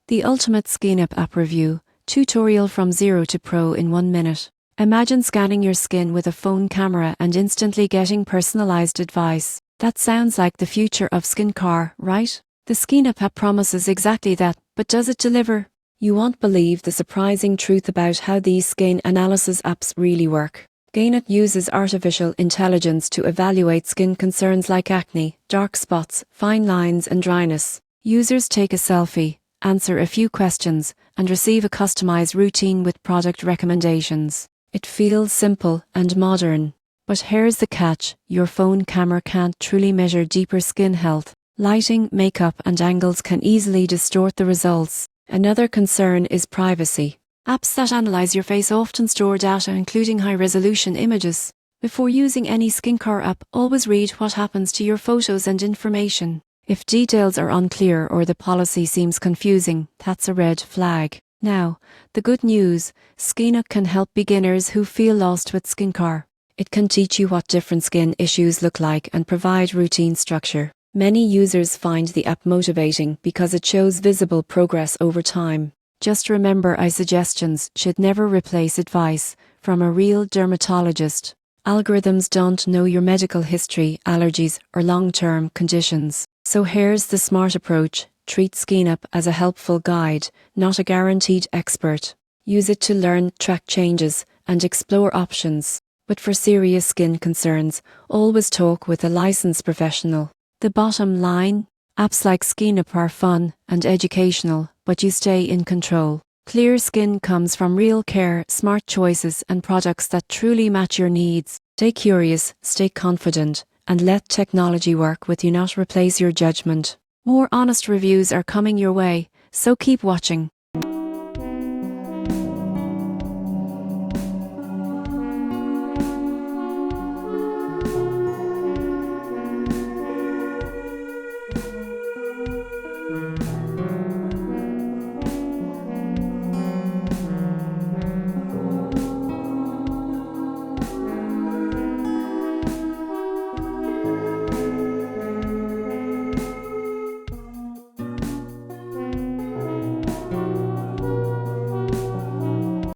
The ultimate Skinape app review, tutorial from 0 to pro in 1 minute. Imagine scanning your skin with a phone camera and instantly getting personalized advice. That sounds like the future of skincare, right? The Skinape app promises exactly that, but does it deliver? You won't believe the surprising truth about how these skin analysis apps really work. Skinape uses artificial intelligence to evaluate skin concerns like acne, dark spots, fine lines and dryness. Users take a selfie, answer a few questions, and receive a customized routine with product recommendations. It feels simple and modern. But here's the catch: your phone camera can't truly measure deeper skin health. Lighting, makeup, and angles can easily distort the results. Another concern is privacy. Apps that analyze your face often store data, including high-resolution images. Before using any skincare app, always read what happens to your photos and information. If details are unclear or the policy seems confusing, that's a red flag. Now, the good news: Skinape can help beginners who feel lost with skincare. It can teach you what different skin issues look like and provide routine structure. Many users find the app motivating because it shows visible progress over time. Just remember, suggestions should never replace advice from a real dermatologist. Algorithms don't know your medical history, allergies, or long-term conditions. So here's the smart approach: treat Skinape as a helpful guide, not a guaranteed expert. Use it to learn, track changes, and explore options. But for serious skin concerns, always talk with a licensed professional. The bottom line: apps like Skinape are fun and educational, but you stay in control. Clear skin comes from real care, smart choices, and products that truly match your needs. Stay curious, stay confident, and let technology work with you, not replace your judgment. More honest reviews are coming your way, so keep watching.